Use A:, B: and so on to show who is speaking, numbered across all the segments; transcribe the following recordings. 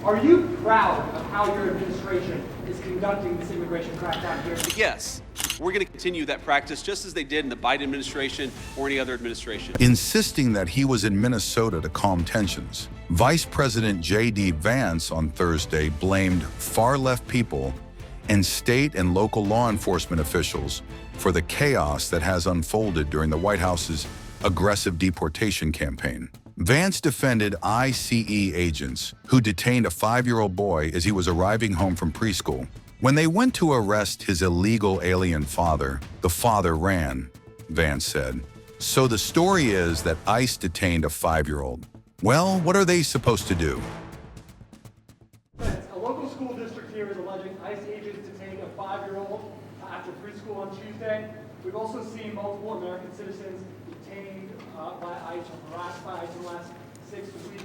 A: Are you proud of how your administration is conducting this immigration crackdown here?
B: Yes, we're going to continue that practice just as they did in the Biden administration or any other administration.
C: Insisting that he was in Minnesota to calm tensions, Vice President JD Vance on Thursday blamed far-left people and state and local law enforcement officials for the chaos that has unfolded during the White House's aggressive deportation campaign. Vance defended ICE agents who detained a 5-year-old boy as he was arriving home from preschool. When they went to arrest his illegal alien father, the father ran, Vance said. So the story is that ICE detained a 5-year-old. Well, what are they supposed to do?
A: A local school district here is alleging ICE agents detaining a 5-year-old after preschool on Tuesday. We've also seen multiple American citizens detained by ICE or harassed by ICE in the last 6 weeks.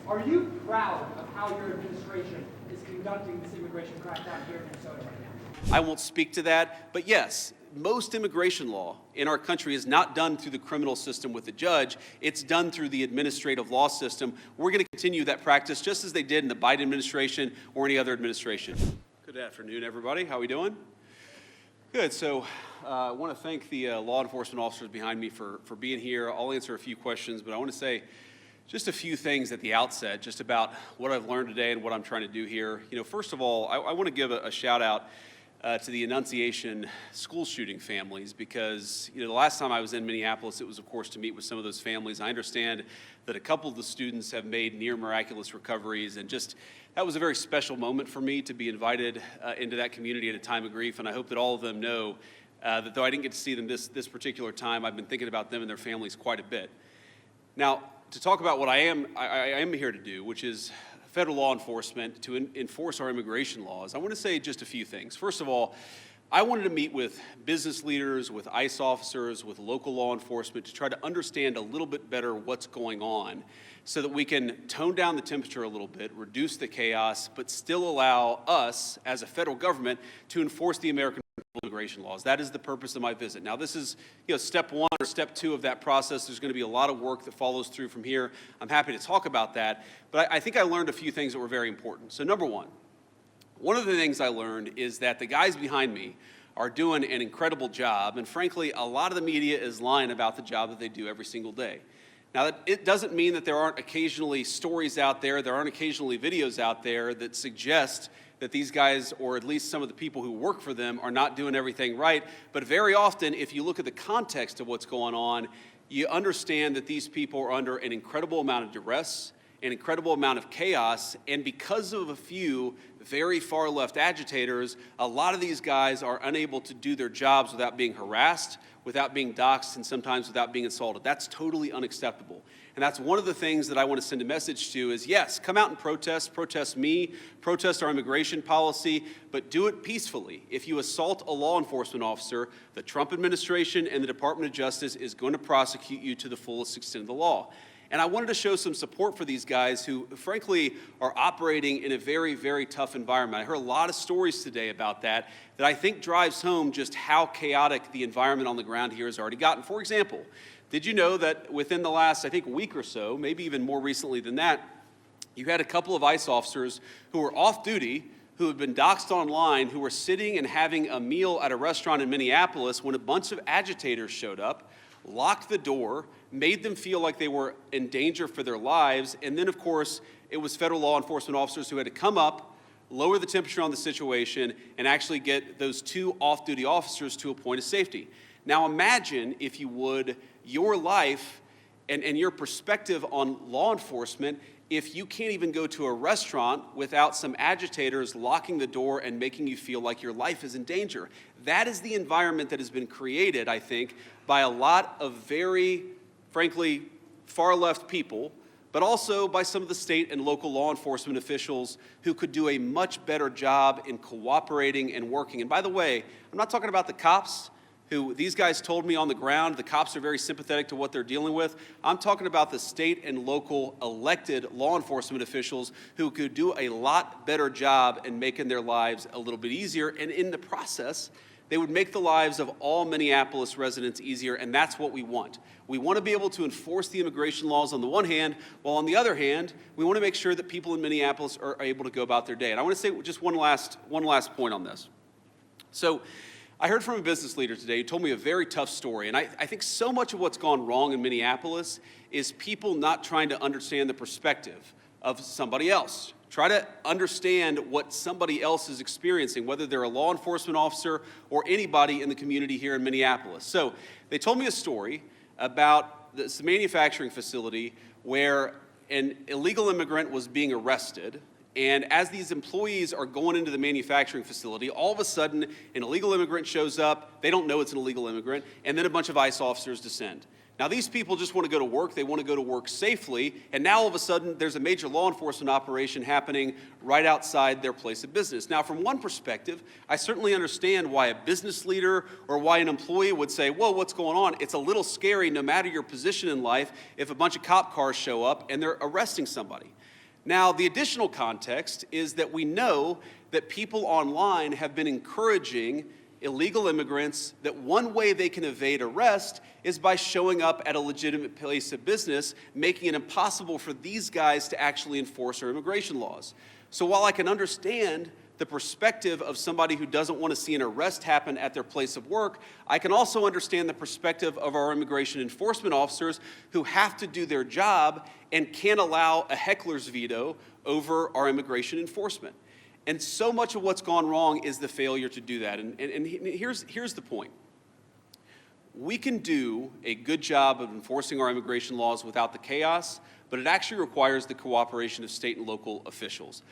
A: Are you proud of how your administration is conducting this immigration crackdown here in Minnesota right now?
B: I won't speak to that, but yes, most immigration law in our country is not done through the criminal system with the judge. It's done through the administrative law system. We're going to continue that practice just as they did in the Biden administration or any other administration. Good afternoon, everybody. How are we doing? Good. So I want to thank the law enforcement officers behind me for being here. I'll answer a few questions, but I want to say just a few things at the outset, just about what I've learned today and what I'm trying to do here. You know, first of all, I want to give a shout out to the Annunciation school shooting families, because the last time I was in Minneapolis, it was, of course, to meet with some of those families. I understand that a couple of the students have made near miraculous recoveries, and just that was a very special moment for me to be invited into that community at a time of grief. And I hope that all of them know that though I didn't get to see them this particular time, I've been thinking about them and their families quite a bit. Now, to talk about what I am here to do, which is federal law enforcement to enforce our immigration laws, I want to say just a few things. First of all, I wanted to meet with business leaders, with ICE officers, with local law enforcement to try to understand a little bit better what's going on so that we can tone down the temperature a little bit, reduce the chaos, but still allow us as a federal government to enforce the American immigration laws. That is the purpose of my visit. Now, this is step one or step two of that process. There's going to be a lot of work that follows through from here. I'm happy to talk about that, but I think I learned a few things that were very important. So number one of the things I learned is that the guys behind me are doing an incredible job, and frankly, a lot of the media is lying about the job that they do every single day. Now, it doesn't mean that there aren't occasionally stories out there, there aren't occasionally videos out there that suggest that these guys, or at least some of the people who work for them, are not doing everything right. But very often, if you look at the context of what's going on, you understand that these people are under an incredible amount of duress, an incredible amount of chaos, and because of a few very far left agitators, a lot of these guys are unable to do their jobs without being harassed, without being doxxed, and sometimes without being assaulted. That's totally unacceptable. And that's one of the things that I want to send a message to is, yes, come out and protest me, protest our immigration policy, but do it peacefully. If you assault a law enforcement officer, the Trump administration and the Department of Justice is going to prosecute you to the fullest extent of the law. And I wanted to show some support for these guys who, frankly, are operating in a very, very tough environment. I heard a lot of stories today about that I think drives home just how chaotic the environment on the ground here has already gotten. For example, did you know that within the last, I think, week or so, maybe even more recently than that, you had a couple of ICE officers who were off duty, who had been doxxed online, who were sitting and having a meal at a restaurant in Minneapolis when a bunch of agitators showed up, locked the door, made them feel like they were in danger for their lives, and then, of course, it was federal law enforcement officers who had to come up, lower the temperature on the situation, and actually get those two off-duty officers to a point of safety. Now imagine, if you would, your life and your perspective on law enforcement if you can't even go to a restaurant without some agitators locking the door and making you feel like your life is in danger. That is the environment that has been created, I think, by a lot of very, frankly, far-left people, but also by some of the state and local law enforcement officials who could do a much better job in cooperating and working. And by the way, I'm not talking about the cops, who these guys told me on the ground, the cops are very sympathetic to what they're dealing with. I'm talking about the state and local elected law enforcement officials who could do a lot better job in making their lives a little bit easier, and in the process, They would make the lives of all Minneapolis residents easier, and that's what we want. We want to be able to enforce the immigration laws on the one hand, while on the other hand, we want to make sure that people in Minneapolis are able to go about their day. And I want to say just one last point on this. So I heard from a business leader today who told me a very tough story, and I think so much of what's gone wrong in Minneapolis is people not trying to understand the perspective of somebody else. Try to understand what somebody else is experiencing, whether they're a law enforcement officer or anybody in the community here in Minneapolis. So they told me a story about this manufacturing facility where an illegal immigrant was being arrested, and as these employees are going into the manufacturing facility, all of a sudden an illegal immigrant shows up, they don't know it's an illegal immigrant, and then a bunch of ICE officers descend. Now, these people just want to go to work. They want to go to work safely. And now, all of a sudden, there's a major law enforcement operation happening right outside their place of business. Now, from one perspective, I certainly understand why a business leader or why an employee would say, whoa, what's going on? It's a little scary, no matter your position in life, if a bunch of cop cars show up and they're arresting somebody. Now, the additional context is that we know that people online have been encouraging illegal immigrants that one way they can evade arrest is by showing up at a legitimate place of business, making it impossible for these guys to actually enforce our immigration laws. So while I can understand the perspective of somebody who doesn't want to see an arrest happen at their place of work, I can also understand the perspective of our immigration enforcement officers who have to do their job and can't allow a heckler's veto over our immigration enforcement. And so much of what's gone wrong is the failure to do that. And here's the point. We can do a good job of enforcing our immigration laws without the chaos, but it actually requires the cooperation of state and local officials.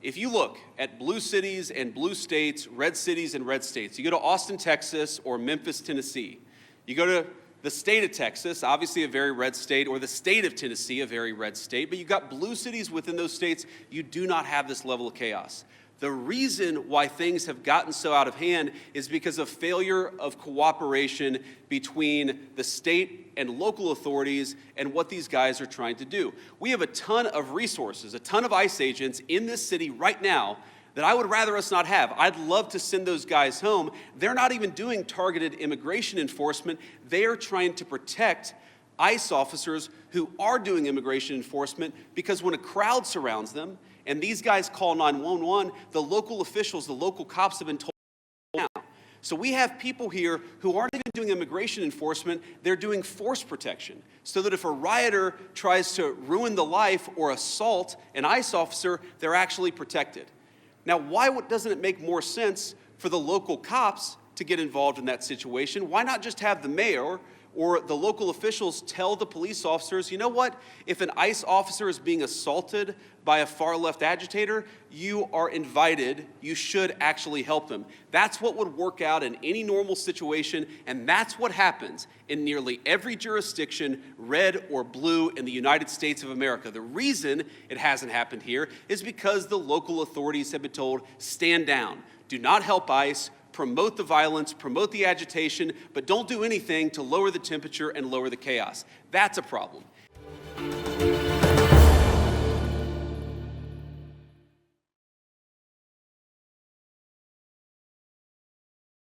B: If you look at blue cities and blue states, red cities and red states, you go to Austin, Texas, or Memphis, Tennessee. You go to the state of Texas, obviously a very red state, or the state of Tennessee, a very red state, but you've got blue cities within those states, you do not have this level of chaos. The reason why things have gotten so out of hand is because of failure of cooperation between the state and local authorities and what these guys are trying to do. We have a ton of resources, a ton of ICE agents in this city right now that I would rather us not have. I'd love to send those guys home. They're not even doing targeted immigration enforcement. They are trying to protect ICE officers who are doing immigration enforcement, because when a crowd surrounds them and these guys call 911, the local officials, the local cops have been told now. So we have people here who aren't even doing immigration enforcement, they're doing force protection, so that if a rioter tries to ruin the life or assault an ICE officer, they're actually protected. Now, why doesn't it make more sense for the local cops to get involved in that situation? Why not just have the mayor or the local officials tell the police officers, you know what, if an ICE officer is being assaulted by a far-left agitator, you are invited, you should actually help them. That's what would work out in any normal situation, and that's what happens in nearly every jurisdiction, red or blue, in the United States of America. The reason it hasn't happened here is because the local authorities have been told, stand down, do not help ICE, promote the violence, promote the agitation, but don't do anything to lower the temperature and lower the chaos. That's a problem.